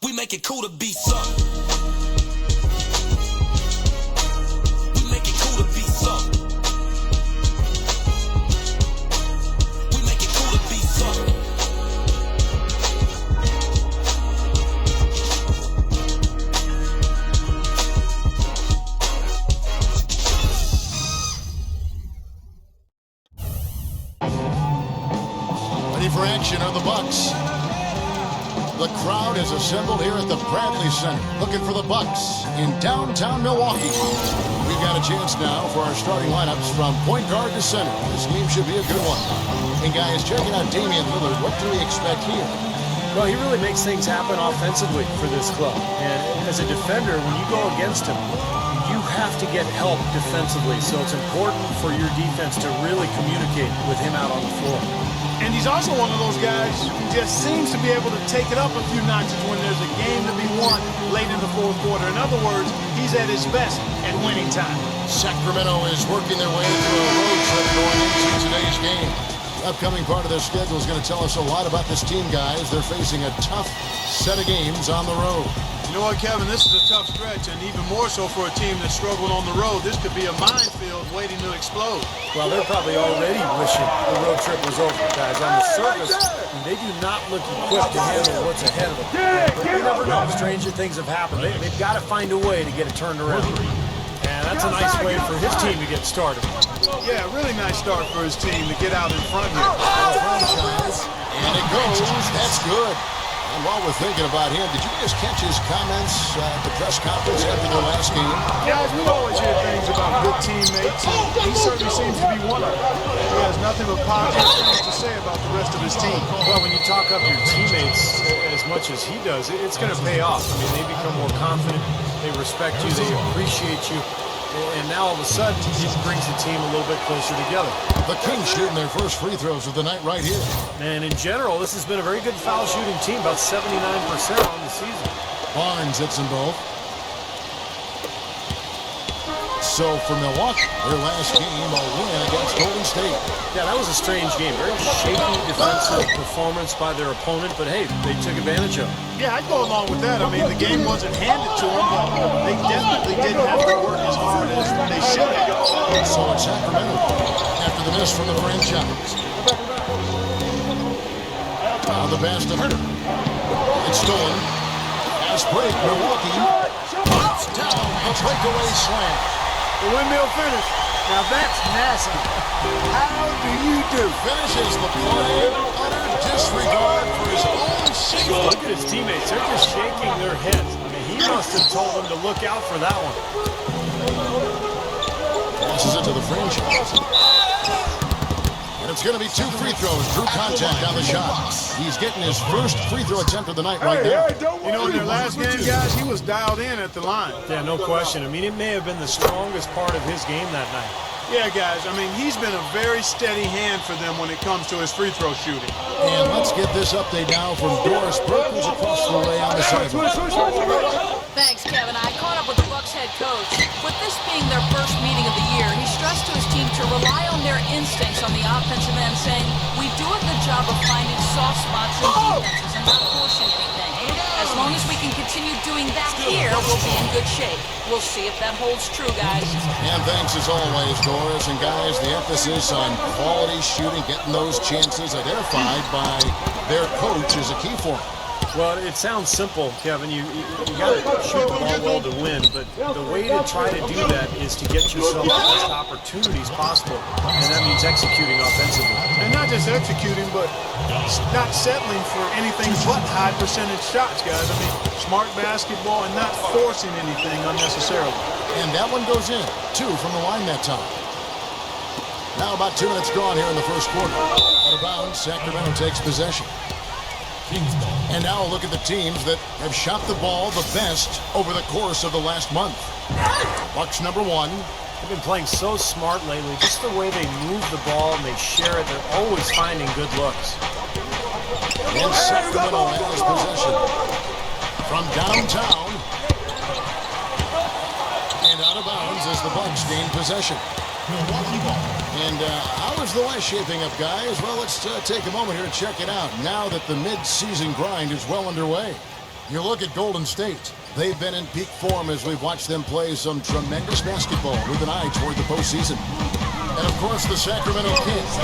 We make it cool to be something. We make it cool to be something. We make it cool to be something. Ready for action are the Bucks. The crowd is assembled here at the Bradley Center, looking for the Bucks in downtown Milwaukee. We've got a chance now for our starting lineups from point guard to center. This game should be a good one. And guys, checking out Damian Lillard, what do we expect here? Well, he really makes things happen offensively for this club. And as a defender, when you go against him, you have to get help defensively. So it's important for your defense to really communicate with him out on the floor. And he's also one of those guys who just seems to be able to take it up a few notches when there's a game to be won late in the fourth quarter. In other words, he's at his best at winning time. Sacramento is working their way through a road trip going into today's game. The upcoming part of their schedule is going to tell us a lot about this team, guys. They're facing a tough set of games on the road. You know what, Kevin? This is a tough stretch, and even more so for a team that's struggling on the road. This could be a minefield waiting to explode. Well, they're probably already wishing the road trip was over, guys. On the surface, they do not look equipped to handle what's ahead of them. But you never know. Stranger things have happened. They've got to find a way to get it turned around. And that's a nice way for his team to get started. Yeah, really nice start for his team to get out in front here. And it goes. That's good. And while we're thinking about him, did you guys catch his comments at the press conference after their last game? Guys, we always hear things about good teammates, and he certainly seems to be one of them. He has nothing but positive things to say about the rest of his team. Well, when you talk up your teammates as much as he does, it's going to pay off. I mean, they become more confident, they respect you, they appreciate you. And now all of a sudden, he brings the team a little bit closer together. The Kings shooting their first free throws of the night right here. And in general, this has been a very good foul shooting team, about 79% on the season. Barnes hits them both. So for Milwaukee, their last game, a win against Golden State. Yeah, that was a strange game. Very shaky defensive performance by their opponent, but hey, they took advantage of it. Yeah, I'd go along with that. I mean, the game wasn't handed to them, but they definitely didn't have to work as hard as they should have. So it's Sacramento after the miss from the franchise. Now the pass to Herter. It's stolen. Fast break, Milwaukee. Pops down, a breakaway slam. The windmill finish. Now that's nasty. How do you do? Finishes the play, utter disregard for his own safety. Look at his teammates. They're just shaking their heads. I mean, he must have told them to look out for that one. Passes it to the franchise. And it's going to be 2 free throws. Drew contact on the shot. He's getting his first free throw attempt of the night right now. You know, in their last game, guys, he was dialed in at the line. Yeah, no question. I mean, it may have been the strongest part of his game that night. Yeah, guys, I mean, he's been a very steady hand for them when it comes to his free throw shooting. And let's get this update now from Doris Burke, who's across the way on the sideline. Thanks, Kevin. I caught up with the Bucks head coach. With this being their first meeting of the year, he stressed to his team to rely on their instincts on the offensive end, saying, we do a good job of finding soft spots in defenses and not forcing anything. As long as we can continue doing that here, we'll be in good shape. We'll see if that holds true, guys. And thanks as always, Doris. And guys, the emphasis on quality shooting, getting those chances identified by their coach is a key for them. Well, it sounds simple, Kevin. You got to shoot the ball well to win, but the way to try to do that is to get yourself the best opportunities possible, and that means executing offensively. And not just executing, but not settling for anything but high percentage shots, guys. I mean, smart basketball and not forcing anything unnecessarily. And that one goes in. 2 from the line that time. Now about 2 minutes gone here in the first quarter. Out of bounds, Sacramento takes possession. And now look at the teams that have shot the ball the best over the course of the last month. Bucks number 1. They've been playing so smart lately. Just the way they move the ball and they share it, they're always finding good looks. And Sacramento has possession. From downtown. And out of bounds as the Bucks gain possession. And how is the West shaping up, guys? Well, let's take a moment here and check it out now that the mid-season grind is well underway. You look at Golden State. They've been in peak form as we've watched them play some tremendous basketball with an eye toward the postseason. And, of course, the Sacramento Kings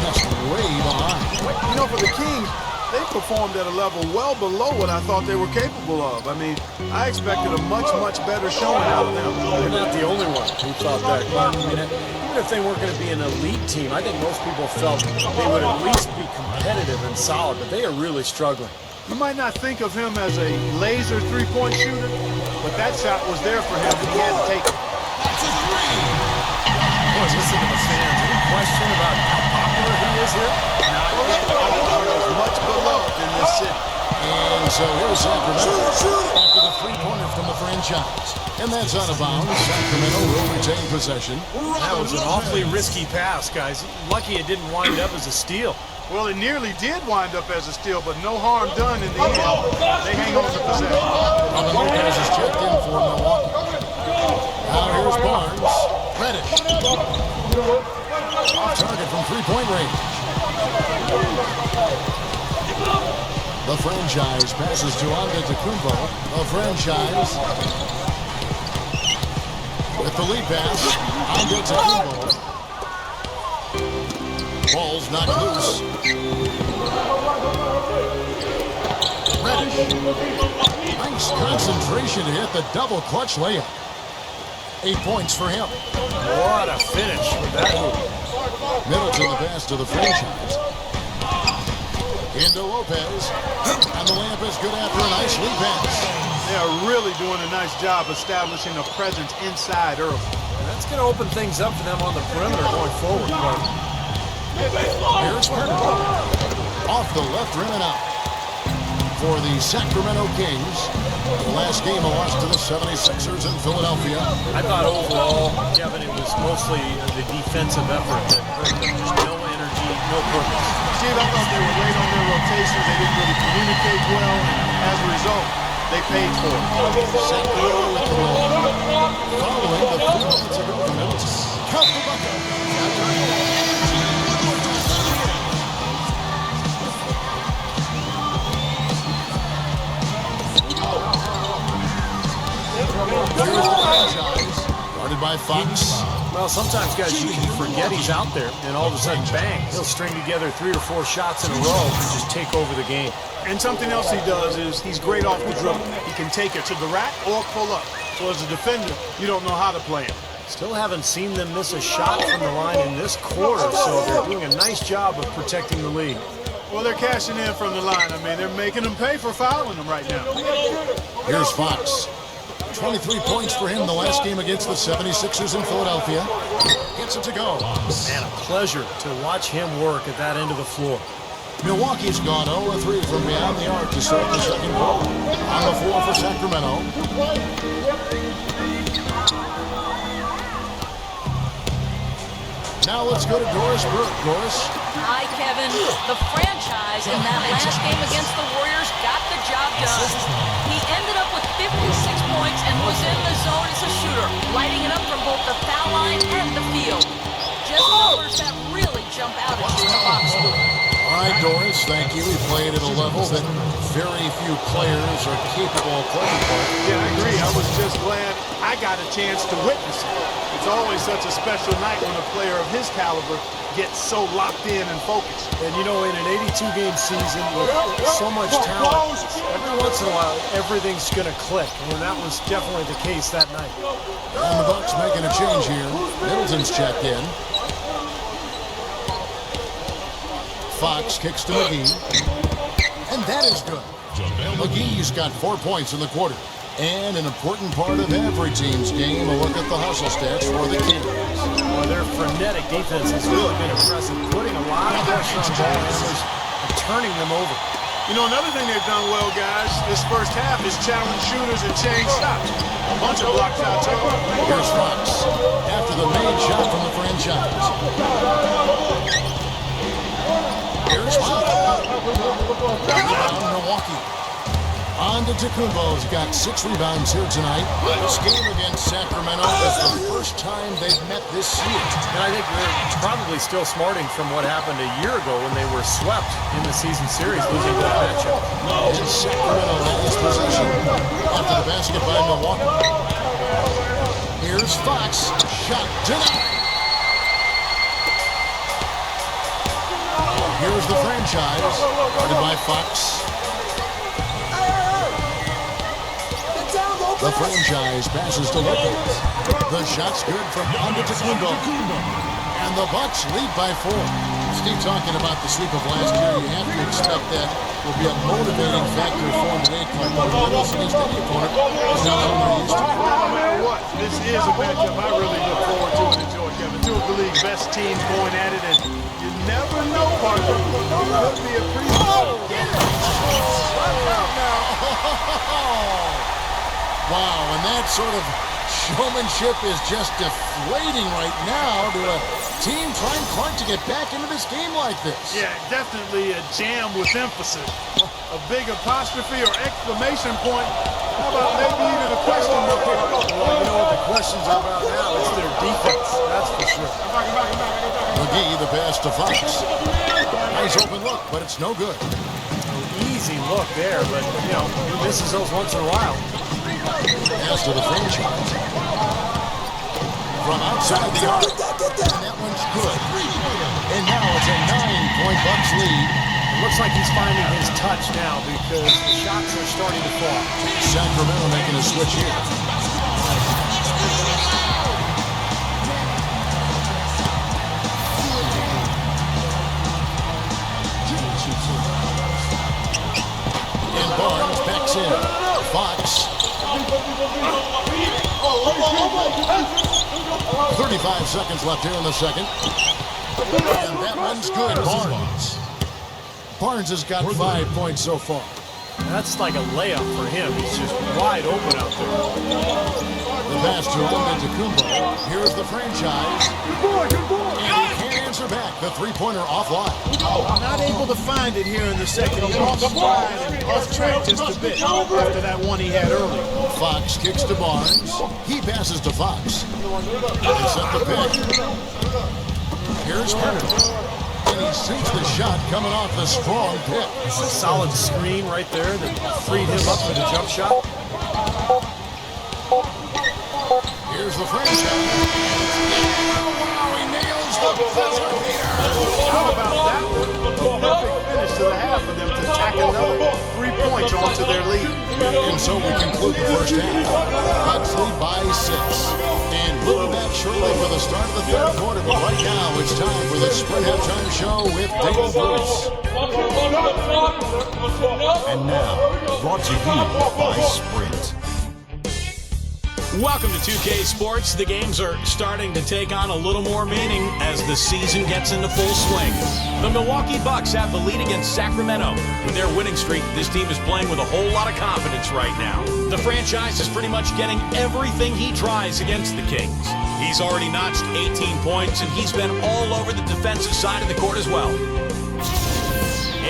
just way behind. You know, for the Kings, they performed at a level well below what I thought they were capable of. I mean, I expected a much, much better showing out of them. They're not the only one who thought that, Clark. I mean, even if they weren't going to be an elite team, I think most people felt they would at least be competitive and solid, but they are really struggling. You might not think of him as a laser three-point shooter, but that shot was there for him, and he had to take it. Boy, listen to the fans. Any question about how popular he is here? He's much beloved in this city. And so here's Sacramento after the three-pointer from the franchise. And that's out of bounds. Sacramento will retain possession. That was an awfully risky pass, guys. Lucky it didn't wind up as a steal. Well, it nearly did wind up as a steal, but no harm done in the end. They hang on to possession. Robin Lopez is checked in for Milwaukee. Now here's Barnes. Reddish. Off target from three-point range. The franchise passes to Antetokounmpo. The franchise with the lead pass. Antetokounmpo. Ball's knocked loose. Reddish. Nice concentration to hit the double clutch layup. 8 points for him. What a finish with that hoop. Middleton the pass to the franchise. Into Lopez. And the layup is good after a nice lead pass. They are really doing a nice job establishing a presence inside early. That's going to open things up for them on the perimeter going forward. Here's Hernan. Off the left rim and out. For the Sacramento Kings. The last game a loss to the 76ers in Philadelphia. I thought overall, Kevin, it was mostly the defensive effort that hurt them. Just no energy, no purpose. Steve, I thought they were late on their rotations. They didn't really communicate well. As a result, they paid for it. Sacramento with the ball. Following the 3 minutes ago, the Middleton. Count the bucket. Here's the franchise. Guarded by Fox. Well, sometimes, guys, you can forget he's out there, and all of a sudden, bang, he'll string together 3 or 4 shots in a row and just take over the game. And something else he does is he's great off the dribble. He can take it to the rack or pull up. So as a defender, you don't know how to play him. Still haven't seen them miss a shot from the line in this quarter, so they're doing a nice job of protecting the lead. Well, they're cashing in from the line. I mean, they're making them pay for fouling them right now. Here's Fox. 23 points for him the last game against the 76ers in Philadelphia. Gets it to go. Man, a pleasure to watch him work at that end of the floor. Milwaukee's gone 0-3 from beyond the arc to start the second quarter. On the floor for Sacramento. Now let's go to Doris Burke. Doris. Hi, Kevin. The franchise in that last game against the Warriors got the job done. He ended up with 56 points and was in the zone as a shooter, lighting it up from both the foul line and the field. Just numbers that really jump out at you in the box score. All right, Doris, thank you. He played at a level that very few players are capable of playing for. Yeah, I agree. I was just glad I got a chance to witness it. It's always such a special night when a player of his caliber gets so locked in and focused. And, you know, in an 82-game season with so much talent, every once in a while, everything's going to click. And that was definitely the case that night. And the Bucks making a change here. Middleton's checked in. Fox kicks to McGee. And that is good. McGee's got 4 points in the quarter. And an important part of every team's game, a look at the hustle stats for the Kings. Well, their frenetic defense has really been impressive, putting a lot of pressure on ball handlers and turning them over. You know, another thing they've done well, guys, this first half is challenge shooters and change shots. A bunch of block shots. Here's Fox after the made shot from the franchise. Here's Fox. Down Milwaukee. Antetokounmpo's got 6 rebounds here tonight. This game against Sacramento is the first time they've met this year. And I think they're probably still smarting from what happened a year ago when they were swept in the season series, losing that matchup. And Sacramento has possession after the basket by Milwaukee. Here's Fox. Shot denied. Here's the franchise, guarded by Fox. The franchise passes to Lopez. The shot's good from Antetokounmpo. And the Bucks lead by 4. Steve, talking about the sweep of last year, you have to expect that will be a motivating factor for him today. Cardinals against any opponent is not how they're used to. No matter what, this is a matchup I really look forward to and enjoy, Kevin. Two of the league's best teams going at it, and you never know, partner. It could be a pretty Wow, and that sort of showmanship is just deflating right now to a team trying hard to get back into this game like this. Yeah, definitely a jam with emphasis. A big apostrophe or exclamation point. How about maybe even a question mark here? Well, you know what the questions are about now? It's their defense, that's for sure. McGee, the pass to Fox. Nice open look, but it's no good. Easy look there, but, you know, he misses those once in a while. Pass to the franchise. From outside the arc. And that one's good. And now it's a 9-point Bucks lead. It looks like he's finding his touch now because the shots are starting to fall. Sacramento making a switch here. And Barnes backs in. Fox. 35 seconds left here in the second. And that one's good. Barnes has got 5 points so far. That's like a layup for him. He's just wide open out there. The pass to Antetokounmpo. Here's the franchise. And he can't answer back. The three-pointer offline. Not able to find it here in the second. He's off stride and off track just a bit after that one he had early. Fox kicks to Barnes. He passes to Fox. They set the pick. Here's Carter. And he sinks the shot coming off the strong pick. It's a solid screen right there that freed him up for the jump shot. Here's the franchise. Wow, he nails the buzzer here. How about that one? Perfect finish to the half for them to tack another 3 points onto their lead. And so we conclude the first half. Bucks lead by 6. And we'll be back shortly for the start of the third quarter. But right now, it's time for the Sprint Halftime Show with Dave Bruce. And now, brought to you by Sprint. Welcome to 2K Sports. The games are starting to take on a little more meaning as the season gets into full swing. The Milwaukee Bucks have the lead against Sacramento. With their winning streak, this team is playing with a whole lot of confidence right now. The franchise is pretty much getting everything he tries against the Kings. He's already notched 18 points, and he's been all over the defensive side of the court as well.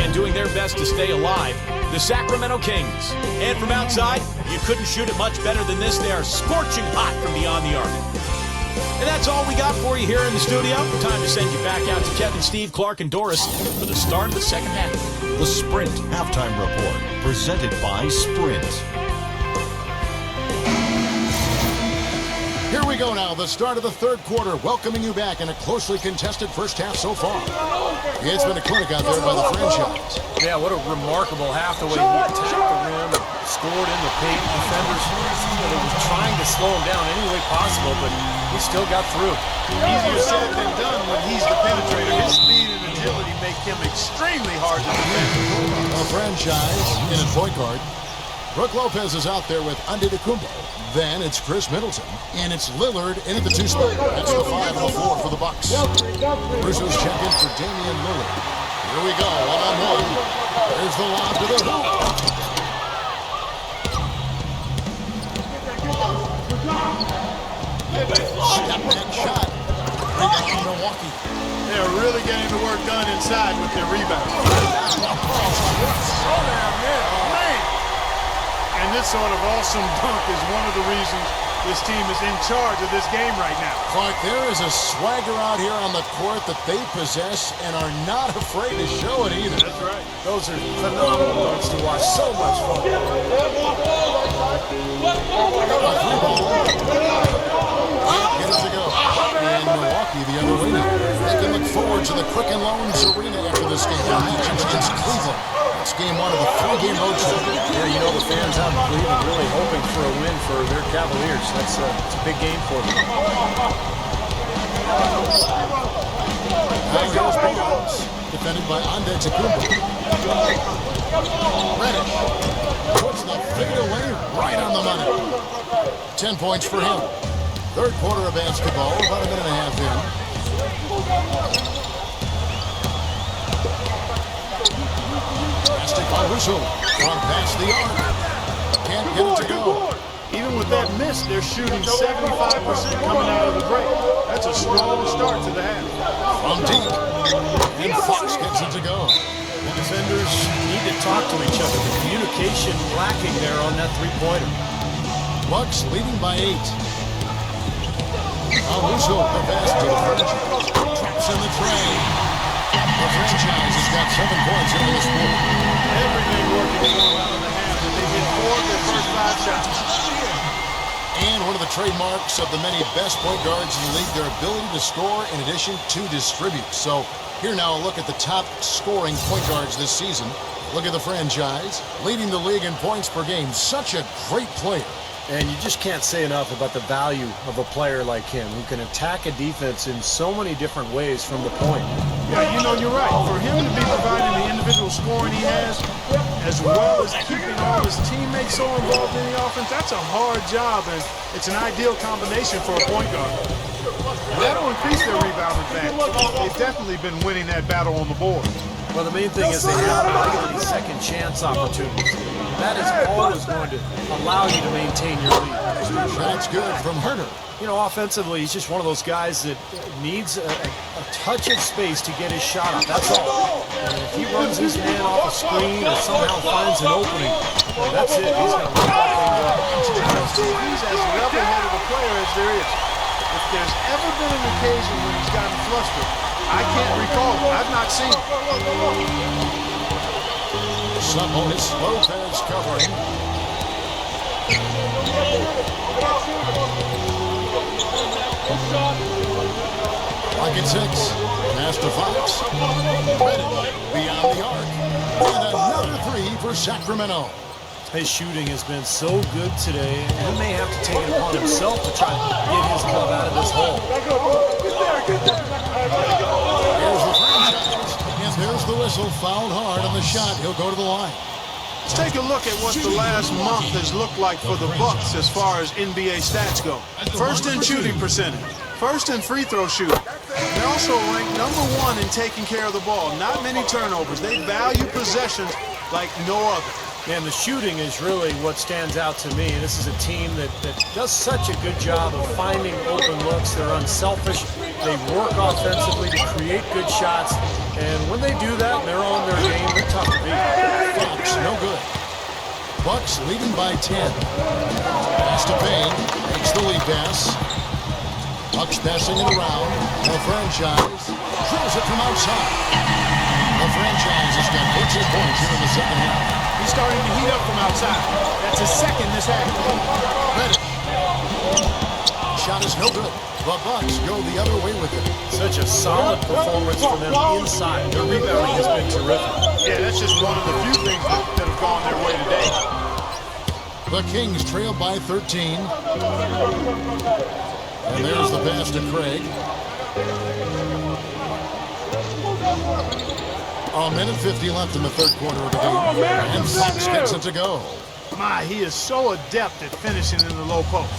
And doing their best to stay alive, the Sacramento Kings. And from outside, you couldn't shoot it much better than this. They are scorching hot from beyond the arc. And that's all we got for you here in the studio. Time to send you back out to Kevin, Steve, Clark, and Doris for the start of the second half. The Sprint Halftime Report, presented by Sprint. Here we go now, the start of the third quarter, welcoming you back in a closely contested first half so far. It's been a clinic out there by the franchise. Yeah, what a remarkable half, the way he attacked the rim and scored in the paint. Defenders, they were trying to slow him down any way possible, but he still got through. Easier said than done when he's the penetrator. His speed and agility make him extremely hard to defend. A franchise in a point guard. Brook Lopez is out there with Antetokounmpo. Then it's Chris Middleton, and it's Lillard in at the 2 spot. That's the 5 and the 4 for the Bucks. Russo's check in for Damian Lillard. Here we go, one-on-one. There's the lob to the hoop. Step back shot. Rebound Milwaukee. They're really getting the work done inside with their rebound. And this sort of awesome dunk is one of the reasons this team is in charge of this game right now. Clark, there is a swagger out here on the court that they possess and are not afraid to show it either. That's right. Those are phenomenal dunks to watch. So much fun. Get it to go. And Milwaukee the other way now. They can look forward to the Quicken Loans Arena after this game. Their match against Cleveland. It's game one of the three-game road trip. Yeah, you know the fans out in Cleveland really hoping for a win for their Cavaliers. It's a big game for them. Now goes Barnes, defended by Antetokounmpo. Reddish puts the fadeaway right on the money. 10 points for him. Third quarter of basketball, about a minute and a half in. Plastic on whistle, on past the arc. Can't get it to go. Even with that miss, they're shooting 75% coming out of the break. That's a strong start to the half. From deep, and Fox gets it to go. The defenders need to talk to each other. The communication lacking there on that three-pointer. Bucks leading by 8. Caruso, the pass to the franchise. Traps in the tray. The franchise has got 7 points in this quarter. Everything working so well in the half that they hit 4 of their first 5 shots. And one of the trademarks of the many best point guards in the league, their ability to score in addition to distribute. So here now a look at the top scoring point guards this season. Look at the franchise, leading the league in points per game. Such a great player. And you just can't say enough about the value of a player like him who can attack a defense in so many different ways from the point. Yeah, you know, you're right. For him to be providing the individual scoring he has, as well as keeping all his teammates so involved in the offense, that's a hard job, and it's an ideal combination for a point guard. And that'll increase their rebound advantage. They've definitely been winning that battle on the board. Well, the main thing is they have regularly second chance opportunities. That is always going to allow you to maintain your lead. That's good from Herter. You know, offensively, he's just one of those guys that needs a touch of space to get his shot up. That's all. And if he runs his man off a screen or somehow finds an opening, well, that's it. He's going to run that thing up. He's as level-headed a player as there is. If there's ever been an occasion when he's gotten flustered, I can't recall it. I've not seen it. Sabonis, Lopez covering. Like at 6. Pass to Fox. Reddish beyond the arc. And another 3 for Sacramento. His shooting has been so good today, and he may have to take it upon himself to try to get his club out of this hole. Here's the franchise. And there's the whistle. Fouled hard on the shot. He'll go to the line. Let's take a look at what the last month has looked like for the Bucks as far as NBA stats go. First in shooting percentage. First in free throw shooting. They're also ranked #1 in taking care of the ball. Not many turnovers. They value possessions like no other. And the shooting is really what stands out to me. This is a team that does such a good job of finding open looks. They're unselfish. They work offensively to create good shots. And when they do that, they're on their game. They're tough to beat. Fox, no good. Bucks leading by 10. Pass to Payne. Makes the lead pass. Bucks passing it around. The franchise drills it from outside. The franchise has got 14 points here in the second half. He's starting to heat up from outside. That's his second this half. Reddish. Shot is no good. The Bucks go the other way with it. Such a solid performance from them inside. Their rebounding has been terrific. Yeah, that's just one of the few things that have gone their way today. The Kings trail by 13. And there's the pass to Craig. A minute 50 left in the third quarter of the game. And Fox gets it to go. My, he is so adept at finishing in the low post.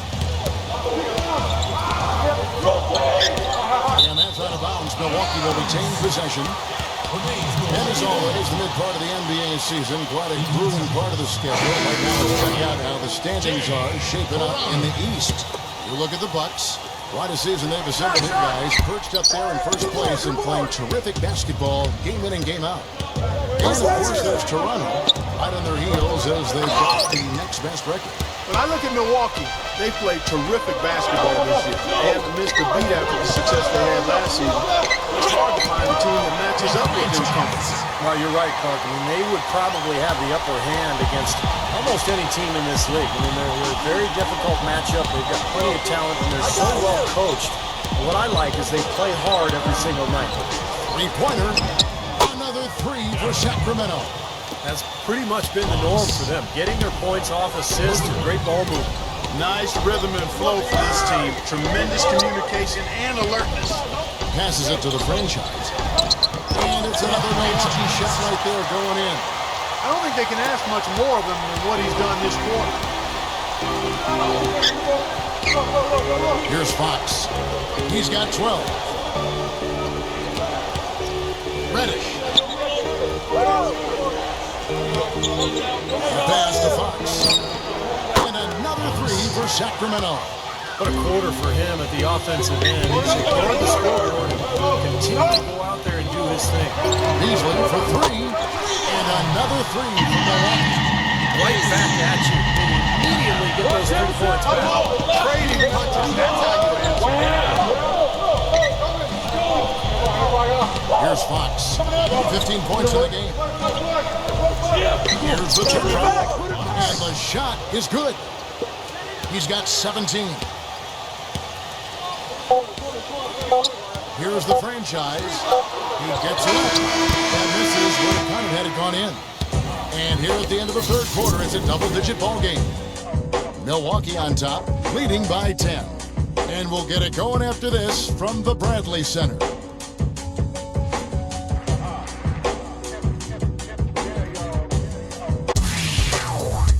And that's out of bounds. Milwaukee will retain possession. And as always, the mid part of the NBA season, quite a grueling part of the schedule. Right now, let's check out how the standings are shaping up in the East. You look at the Bucks. Quite a season they've assembled here, guys. Perched up there in first place and playing terrific basketball game in and game out. And, of course, there's Toronto right on their heels as they've got the next best record. When I look at Milwaukee, they played terrific basketball this year. They haven't missed a beat after the success they had last season. It's hard to find a team that matches up with these companies. Well, you're right, Clark. I mean, they would probably have the upper hand against almost any team in this league. I mean, they're a very difficult matchup. They've got plenty of talent, and they're so well coached. What I like is they play hard every single night. Three-pointer. Another three for Sacramento. That's pretty much been the norm for them. Getting their points off assists and great ball movement. Nice rhythm and flow for this team. Tremendous communication and alertness. Passes it to the franchise. And it's another Milwaukee shot right there going in. I don't think they can ask much more of him than what he's done this quarter. Here's Fox. He's got 12. Reddish. The pass to Fox. And another three for Sacramento. What a quarter for him at the offensive end. He's ignored the scoreboard and continued to go out there and do his thing. Beasley for three. And another three from Milwaukee. Right back at you. And immediately get those 3 points back. Trading punches, that's how you answer. Here's Fox. 15 points in the game. Here's the tip drop. And the shot is good. He's got 17. Here's the franchise. He gets it. And this is where it kind of had it gone in. And here at the end of the third quarter, it's a double-digit ball game. Milwaukee on top, leading by 10. And we'll get it going after this from the Bradley Center.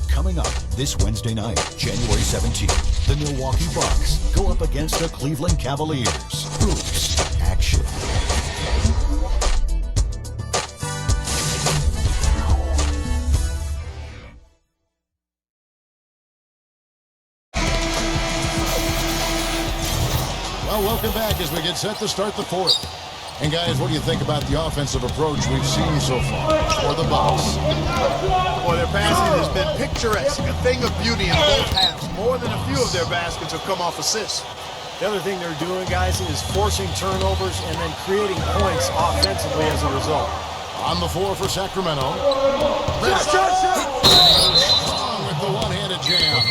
Coming up this Wednesday night, January 17th, the Milwaukee Bucks go up against the Cleveland Cavaliers. Hoops action. Well, welcome back as we get set to start the fourth. And guys, what do you think about the offensive approach we've seen so far for the Bucks? Boy, their passing has been picturesque, a thing of beauty in both halves. More than a few of their baskets have come off assists. The other thing they're doing, guys, is forcing turnovers and then creating points offensively as a result. On the floor for Sacramento. Strong with the one-handed jam.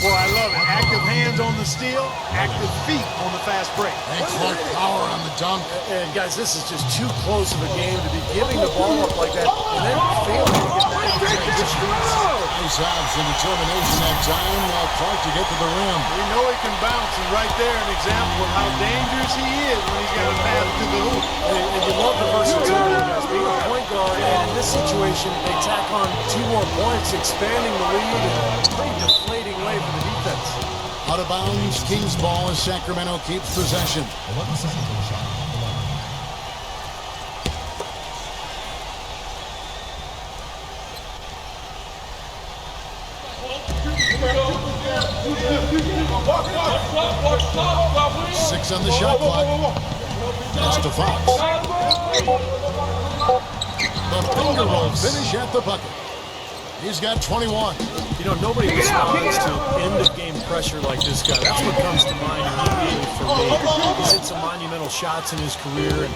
Boy, I love it. Active hands on the steal, active feet on the fast break. And Clark power on the dunk. And guys, this is just too close of a game to be giving the ball up like that and then failing to get back in transition. Nice abs and determination that time. Clark to get to the rim. We know he can bounce, and right there an example of how dangerous he is when he's got a pass to the hoop. And you love the versatility, guys. Being a point guard, and in this situation, they tack on 2 more points, expanding the lead in a pretty deflating way for the defense. Out of bounds, Kings ball as Sacramento keeps possession. 11 seconds on the shot. Six on the shot clock. Pass to Fox. The finger roll finish at the bucket. He's got 21. You know, nobody responds to end-of-game pressure like this guy. That's what comes to mind immediately for me. He's hit some monumental shots in his career, and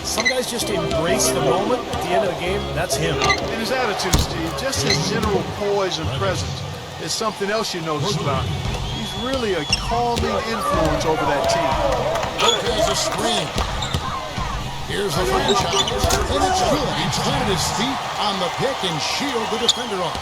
some guys just embrace the moment at the end of the game. That's him. And his attitude, Steve, just his general poise and presence is something else you notice about him. He's really a calming influence over that team. Lopez a screen. Here's the franchise, and it's good. He's planted his feet on the pick and shield the defender off.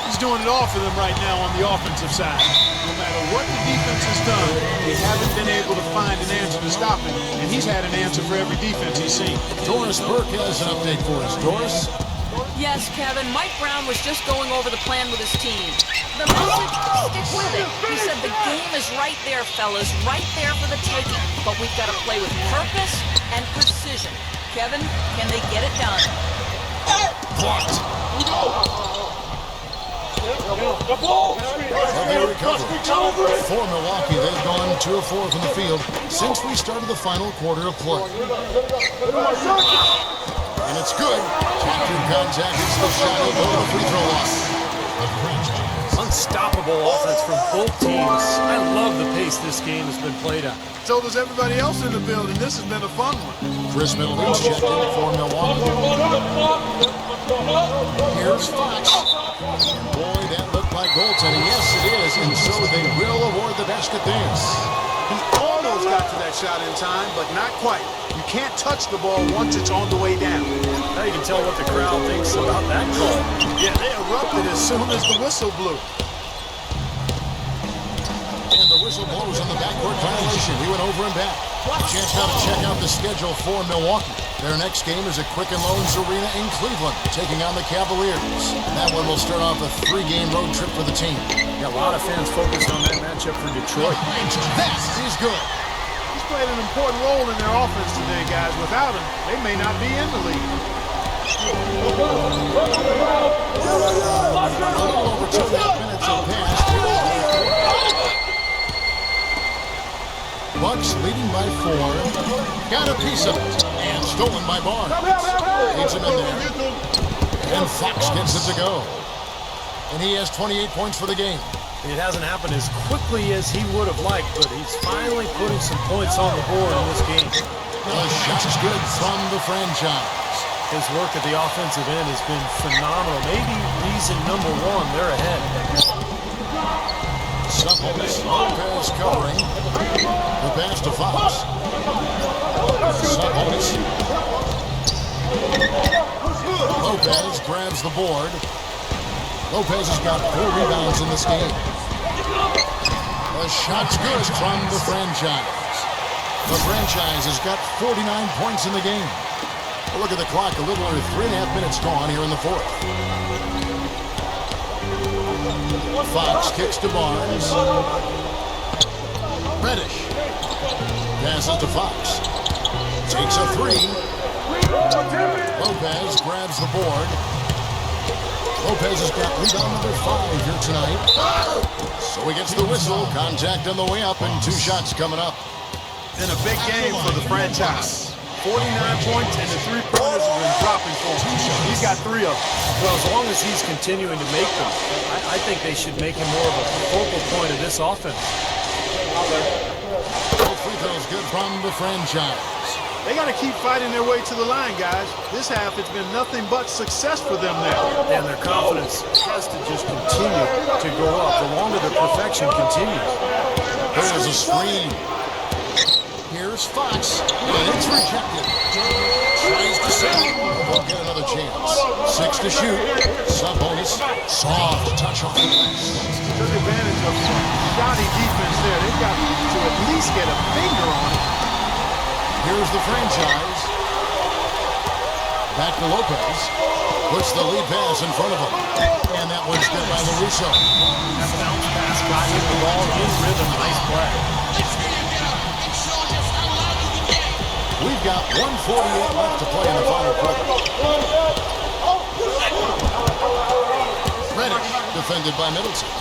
He's doing it all for them right now on the offensive side. No matter what the defense has done, they haven't been able to find an answer to stop him, and he's had an answer for every defense he's seen. Doris Burke has an update for us. Doris? Yes, Kevin, Mike Brown was just going over the plan with his team. The message, stick with it. He said the game is right there, fellas, right there for the taking. But we've got to play with purpose and precision. Kevin, can they get it done? Blocked. Heavy recovery. For Milwaukee, they've gone 2 of 4 from the field since we started the final quarter of play. And it's good. After contact, it's the shot. He'll go to the free throw line. Unstoppable offense from both teams. I love the pace this game has been played at. So does everybody else in the building. This has been a fun one. Chris Middleton's checked in for Milwaukee. Here's Fox. And boy, that looked like goaltending. Yes, it is. And so they will award the basket dance. He almost got to that shot in time, but not quite. You can't touch the ball once it's on the way down. Now you can tell what the crowd thinks about that call. Yeah, they erupted as soon as the whistle blew. And the whistle blows on the backcourt violation. He went over and back. A chance now to check out the schedule for Milwaukee. Their next game is at Quicken Loans Arena in Cleveland, taking on the Cavaliers. That one will start off a 3-game road trip for the team. Got a lot of fans focused on that matchup for Detroit. That is good. He's played an important role in their offense today, guys. Without him, they may not be in the league. A little over 2.5 minutes have passed. Bucks leading by 4. Got a piece of it. And stolen by Barnes. Leads him in there. And Fox gets it to go. And he has 28 points for the game. It hasn't happened as quickly as he would have liked, but he's finally putting some points on the board in this game. The shot is good from the franchise. His work at the offensive end has been phenomenal. Maybe reason number one, they're ahead. Supplements, Lopez covering. The pass to Fox. Supplements. Lopez grabs the board. Lopez has got 4 rebounds in this game. The shot's good from the franchise. The franchise has got 49 points in the game. Look at the clock, a little under 3.5 minutes gone here in the fourth. Fox kicks to Barnes. Reddish passes to Fox. Takes a 3. Lopez grabs the board. Lopez has got rebound number 5 here tonight. So he gets the whistle. Contact on the way up and 2 shots coming up. Been a big game for the franchise. 49 points and the 3-pointers have been dropping for him. He's got 3 of them. Well, as long as he's continuing to make them, I think they should make him more of a focal point of this offense. Both free throws good from the franchise. They got to keep fighting their way to the line, guys. This half has been nothing but success for them now. And their confidence has to just continue to go up the longer their perfection continues. There's a screen. Here's Fox, and it's rejected. Tries to save. Won't get another chance. 6 to shoot. Sub-bonus. Soft touch off the glass. Took advantage of some shoddy defense there. They've got to at least get a finger on it. Here's the franchise. Back to Lopez. Puts the lead pass in front of him. And that one's good by LaRusso. That bounce pass got him the ball in rhythm. Nice play. We've got 1:48 left to play in the final quarter. Reddish, defended by Middleton.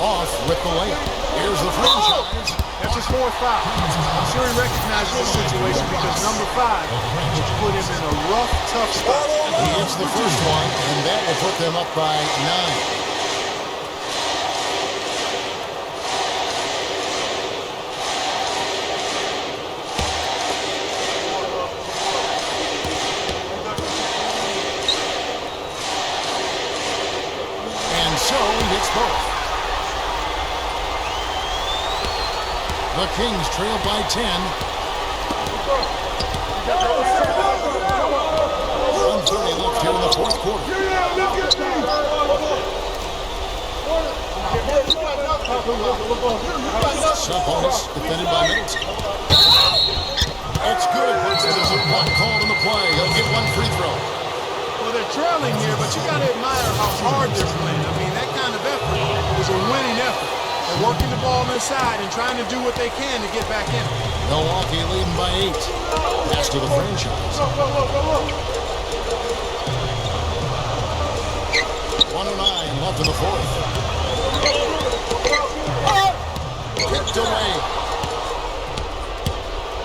Off with the layup. Here's the franchise. That's his 4th foul. I'm sure he recognizes the situation because number 5 has put him in a rough, tough spot. He hits the first one, and that will put them up by 9. So he hits both. The Kings trail by 10. 1:30 left here in the fourth quarter. Sabonis defended by Middleton. It's good. There's a block called on the play. He'll get 1 free throw. Well, they're trailing here, but you got to admire how hard they're playing. I mean, that kind of effort is a winning effort. They're working the ball inside and trying to do what they can to get back in. Milwaukee leading by 8. Pass to the franchise. 1:09 left in the fourth. Kicked away.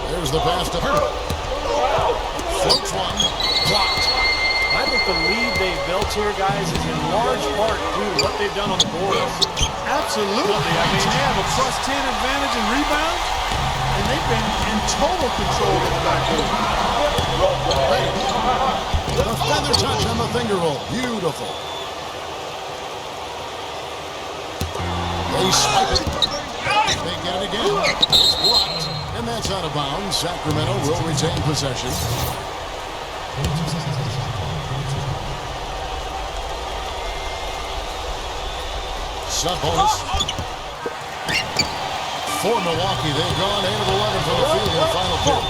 There's the pass to Hurt. Floats one. Blocked. the lead they've built here, guys, is in large part due to what they've done on the boards. Absolutely. I mean, they have a +10 advantage in rebound, and they've been in total control of the backcourt. The feather touch on the finger roll. Beautiful. They swipe it. They get it again. It's blocked. And that's out of bounds. Sacramento will retain possession. Sub-bonus. For Milwaukee, they've gone 8 of 11 from the field in the final period.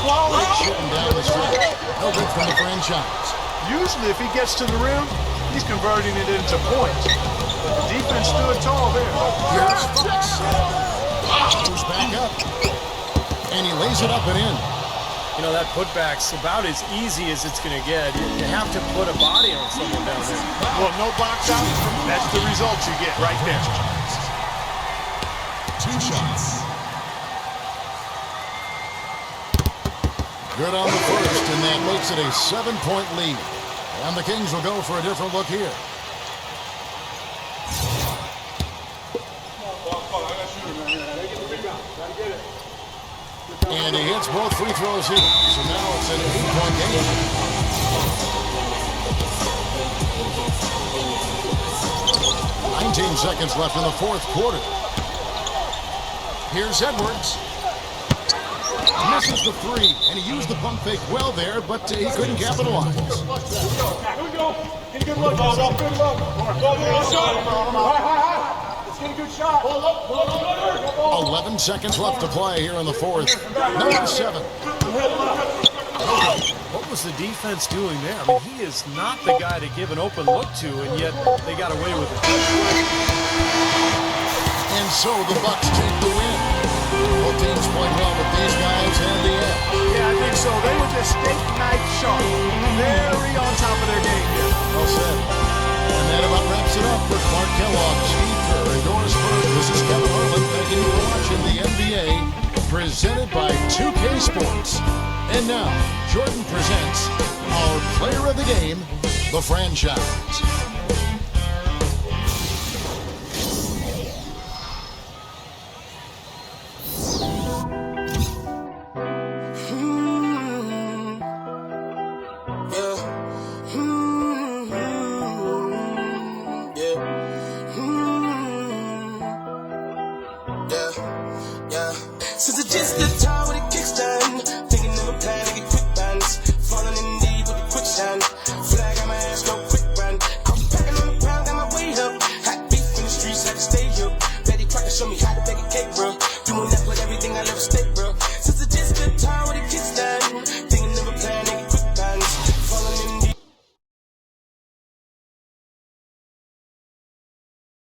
Shooting down the stretch. No good from the franchise. Usually, if he gets to the rim, he's converting it into points. The defense stood tall there. Here's Fox. Goes back up. And he lays it up and in. You know, that putback's about as easy as it's going to get. You have to put a body on someone down there. Well, no box out. That's the result you get right there. 2 shots. Good on the first, and that makes it a 7-point lead. And the Kings will go for a different look here. And he hits both free throws here. So now it's an 8-point game. "19 seconds left in the fourth quarter. Here's Edwards. Misses the three, and he used the pump fake well there, but he couldn't capitalize. Here we go. Get a good look. Good look. Let's get a good shot. 11 seconds left to play here in the fourth. Number 7. What was the defense doing there? I mean, he is not the guy to give an open look to, and yet they got away with it. And so the Bucks take the win. Both teams played well, but these guys had the edge. Yeah, I think so. They were just steak knife sharp. Very on top of their game here. Well said. And that about wraps it up for Clark Kellogg, Steve Kerr, and Doris Berg. This is Kevin Harlan. Thanking you for watching the NBA, presented by 2K Sports. And now, Jordan presents our player of the game, the franchise. Since it's just the time when it kicks down,